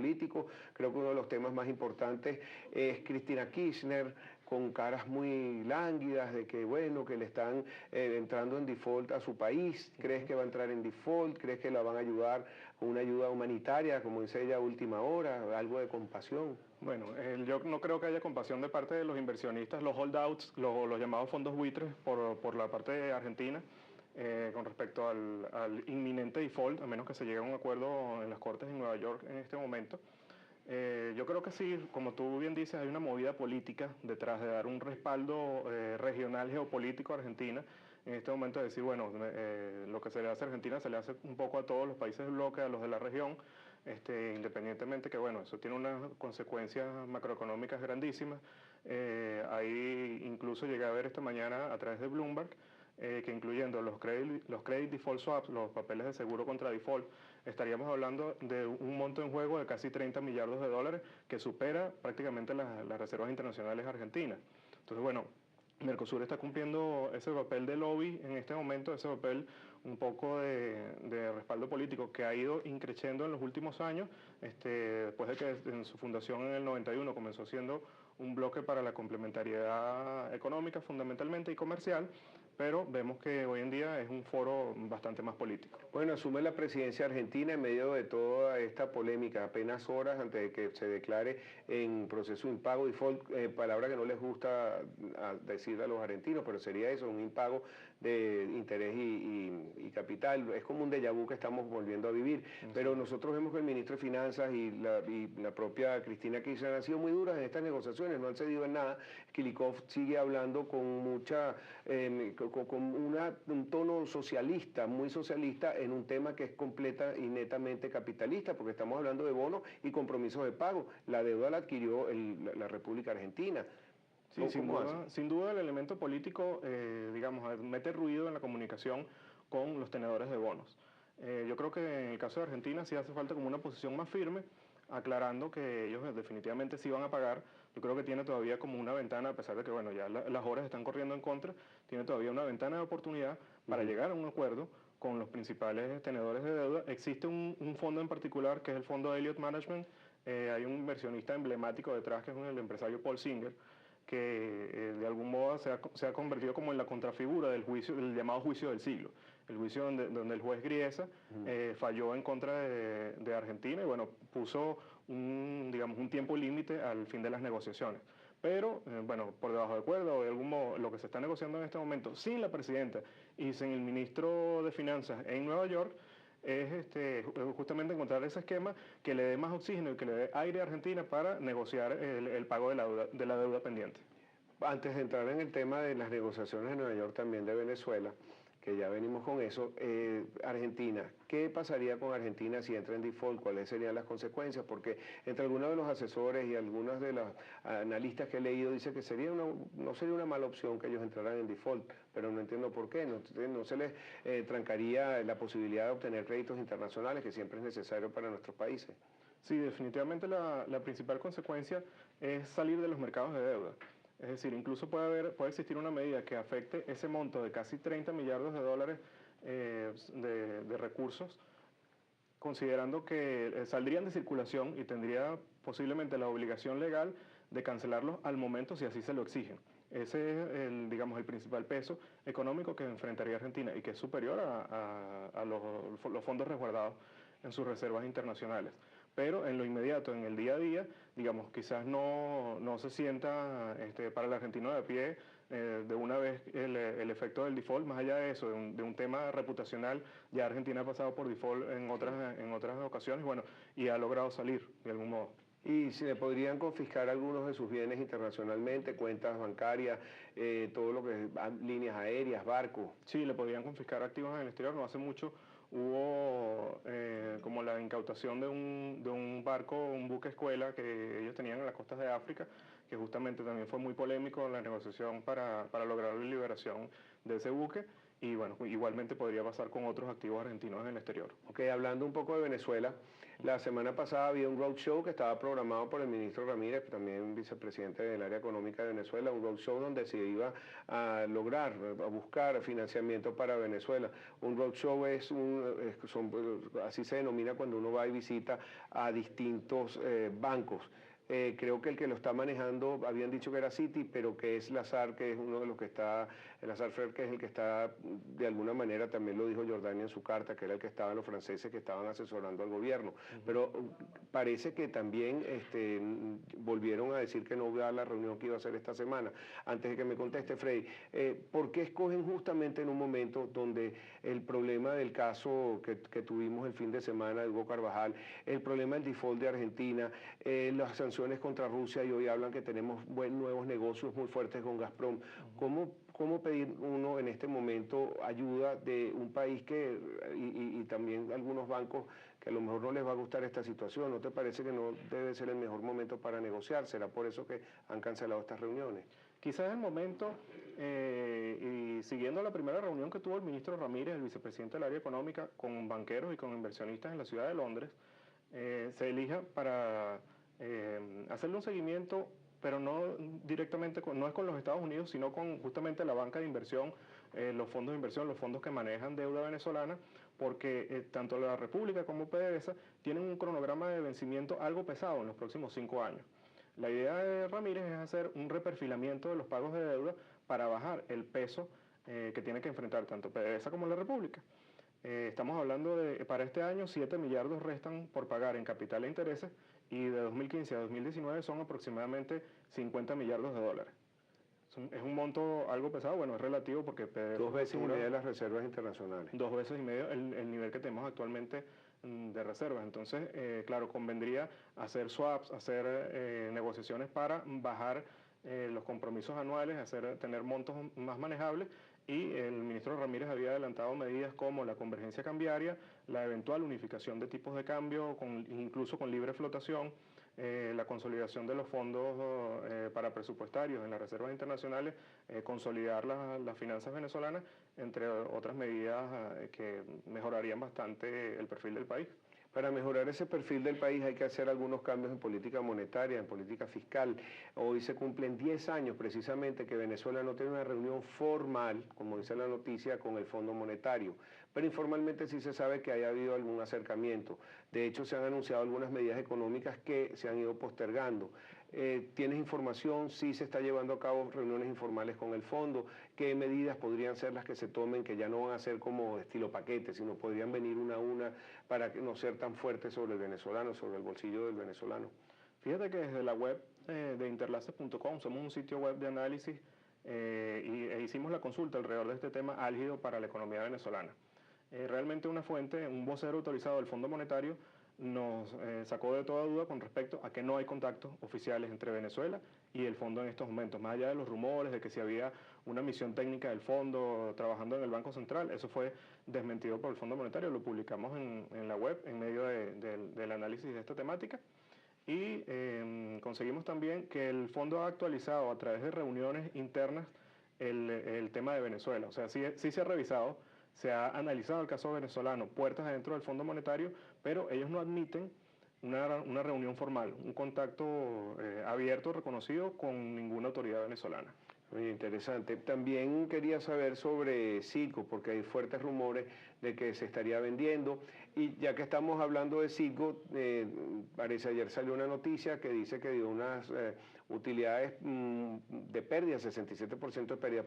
político. Creo que uno de los temas más importantes es Cristina Kirchner, con caras muy lánguidas de que, bueno, que le están entrando en default a su país. ¿Crees que va a entrar en default? ¿Crees que la van a ayudar con una ayuda humanitaria, como dice ella, a última hora, algo de compasión? Bueno, yo no creo que haya compasión de parte de los inversionistas, los holdouts, los llamados fondos buitres por la parte de Argentina, con respecto al inminente default, a menos que se llegue a un acuerdo en las Cortes en Nueva York en este momento. Yo creo que sí, como tú bien dices, hay una movida política detrás de dar un respaldo regional geopolítico a Argentina. En este momento de decir, bueno, lo que se le hace a Argentina se le hace un poco a todos los países del bloque, a los de la región, independientemente que, bueno, eso tiene unas consecuencias macroeconómicas grandísimas. Ahí incluso llegué a ver esta mañana a través de Bloomberg, que incluyendo los credit default swaps, los papeles de seguro contra default, estaríamos hablando de un monto en juego de casi 30 millardos de dólares que supera prácticamente las reservas internacionales argentinas. Entonces, bueno, Mercosur está cumpliendo ese papel de lobby en este momento, ese papel un poco de respaldo político que ha ido increciendo en los últimos años, después de que en su fundación en el 91 comenzó siendo un bloque para la complementariedad económica fundamentalmente y comercial, pero vemos que hoy en día es un foro bastante más político. Bueno, asume la presidencia argentina en medio de toda esta polémica, apenas horas antes de que se declare en proceso de impago, default, palabra que no les gusta decir a los argentinos, pero sería eso, un impago de interés y capital. Es como un déjà vu que estamos volviendo a vivir, pero nosotros vemos que el ministro de Finanzas y la propia Cristina Kirchner han sido muy duras en estas negociaciones, no han cedido en nada. Kilikov sigue hablando con mucha, con un tono socialista, muy socialista, en un tema que es completa y netamente capitalista, porque estamos hablando de bonos y compromisos de pago. La deuda la adquirió la República Argentina. Sí, sin duda el elemento político, digamos, mete ruido en la comunicación con los tenedores de bonos. Yo creo que en el caso de Argentina sí hace falta como una posición más firme, aclarando que ellos definitivamente sí van a pagar. Yo creo que tiene todavía como una ventana, a pesar de que, bueno, ya las horas están corriendo en contra, tiene todavía una ventana de oportunidad para llegar a un acuerdo con los principales tenedores de deuda. Existe un fondo en particular, que es el fondo Elliott Management. Hay un inversionista emblemático detrás, que es el empresario Paul Singer, que de algún modo se ha convertido como en la contrafigura del juicio, del llamado juicio del siglo, el juicio donde el juez Griesa falló en contra de Argentina y, bueno, puso digamos, un tiempo límite al fin de las negociaciones. Pero, bueno, por debajo de cuerda o de algún modo, lo que se está negociando en este momento sin la presidenta y sin el ministro de Finanzas en Nueva York es justamente encontrar ese esquema que le dé más oxígeno y que le dé aire a Argentina para negociar el pago de la deuda pendiente. Antes de entrar en el tema de las negociaciones de Nueva York, también de Venezuela, que ya venimos con eso, Argentina, ¿qué pasaría con Argentina si entra en default? ¿Cuáles serían las consecuencias? Porque entre algunos de los asesores y algunos de los analistas que he leído dice que no sería una mala opción que ellos entraran en default, pero no entiendo por qué, no se les trancaría la posibilidad de obtener créditos internacionales, que siempre es necesario para nuestros países. Sí, definitivamente la principal consecuencia es salir de los mercados de deuda. Es decir, incluso puede existir una medida que afecte ese monto de casi 30 millardos de dólares de recursos, considerando que saldrían de circulación y tendría posiblemente la obligación legal de cancelarlos al momento si así se lo exigen. Ese es digamos, el principal peso económico que enfrentaría Argentina y que es superior a los fondos resguardados en sus reservas internacionales. Pero en lo inmediato, en el día a día, digamos, quizás no se sienta para el argentino de a pie de una vez el efecto del default. Más allá de eso, de un tema reputacional, ya Argentina ha pasado por default en otras ocasiones, bueno, y ha logrado salir de algún modo. Y si le podrían confiscar algunos de sus bienes internacionalmente, cuentas bancarias, todo lo que es líneas aéreas, barcos. Sí, le podrían confiscar activos en el exterior. No hace mucho hubo como la incautación de un barco, un buque escuela que ellos tenían en las costas de África, que justamente también fue muy polémico en la negociación para lograr la liberación de ese buque. y bueno, igualmente podría pasar con otros activos argentinos en el exterior. Ok, hablando un poco de Venezuela, la semana pasada había un roadshow que estaba programado por el ministro Ramírez, también vicepresidente del área económica de Venezuela, un roadshow donde se iba a lograr, a buscar financiamiento para Venezuela. Un roadshow así se denomina cuando uno va y visita a distintos bancos. Creo que el que lo está manejando, habían dicho que era Citi, pero que es Lazard, que es uno de los que está, el Lazard Frères, que es el que está, de alguna manera, también lo dijo Jordania en su carta, que era el que estaban los franceses que estaban asesorando al gobierno. Pero parece que también volvieron a decir que no iba a la reunión que iba a hacer esta semana. Antes de que me conteste, Freddy, ¿por qué escogen justamente en un momento donde el problema del caso que tuvimos el fin de semana de Hugo Carvajal, el problema del default de Argentina, las sanciones contra Rusia, y hoy hablan que tenemos nuevos negocios muy fuertes con Gazprom? ¿Cómo pedir uno en este momento ayuda de un país y también algunos bancos que a lo mejor no les va a gustar esta situación? ¿No te parece que no debe ser el mejor momento para negociar? ¿Será por eso que han cancelado estas reuniones? Quizás el momento, y siguiendo la primera reunión que tuvo el ministro Ramírez, el vicepresidente del área económica, con banqueros y con inversionistas en la ciudad de Londres, se elija para hacerle un seguimiento, pero no directamente, no es con los Estados Unidos, sino con justamente la banca de inversión, los fondos de inversión, los fondos que manejan deuda venezolana, porque tanto la República como PDVSA tienen un cronograma de vencimiento algo pesado en los próximos 5 años. La idea de Ramírez es hacer un reperfilamiento de los pagos de deuda para bajar el peso que tiene que enfrentar tanto PDVSA como la República. Estamos hablando de, para este año, 7 millardos restan por pagar en capital e intereses, y de 2015 a 2019 son aproximadamente 50 millardos de dólares. Es un monto algo pesado, bueno, es relativo porque PDVSA... 2 veces y media de las reservas internacionales. 2 veces y medio el nivel que tenemos actualmente de reservas. Entonces, claro, convendría hacer swaps, hacer negociaciones para bajar los compromisos anuales, tener montos más manejables, y el ministro Ramírez había adelantado medidas como la convergencia cambiaria, la eventual unificación de tipos de cambio, incluso con libre flotación, la consolidación de los fondos para presupuestarios en las reservas internacionales, consolidar las finanzas venezolanas, entre otras medidas que mejorarían bastante el perfil del país. Para mejorar ese perfil del país hay que hacer algunos cambios en política monetaria, en política fiscal. Hoy se cumplen 10 años precisamente que Venezuela no tiene una reunión formal, como dice la noticia, con el Fondo Monetario. Pero informalmente sí se sabe que haya habido algún acercamiento. De hecho, se han anunciado algunas medidas económicas que se han ido postergando. ¿Tienes información? ¿Sí se está llevando a cabo reuniones informales con el fondo? ¿Qué medidas podrían ser las que se tomen, que ya no van a ser como estilo paquete, sino podrían venir una a una para no ser tan fuertes sobre el venezolano, sobre el bolsillo del venezolano? Fíjate que desde la web de interlaces.com, somos un sitio web de análisis, hicimos la consulta alrededor de este tema álgido para la economía venezolana. Realmente una fuente, un vocero autorizado del Fondo Monetario, nos sacó de toda duda con respecto a que no hay contactos oficiales entre Venezuela y el fondo en estos momentos, más allá de los rumores de que si había una misión técnica del fondo trabajando en el Banco Central. Eso fue desmentido por el Fondo Monetario, lo publicamos en la web en medio del análisis de esta temática, y conseguimos también que el fondo ha actualizado a través de reuniones internas el tema de Venezuela. O sea, sí se ha revisado, se ha analizado el caso venezolano puertas adentro del Fondo Monetario, pero ellos no admiten una reunión formal, un contacto abierto, reconocido con ninguna autoridad venezolana. Muy interesante. También quería saber sobre Citgo, porque hay fuertes rumores de que se estaría vendiendo. Y ya que estamos hablando de Citgo, parece ayer salió una noticia que dice que dio unas utilidades de pérdida, 67% de pérdida.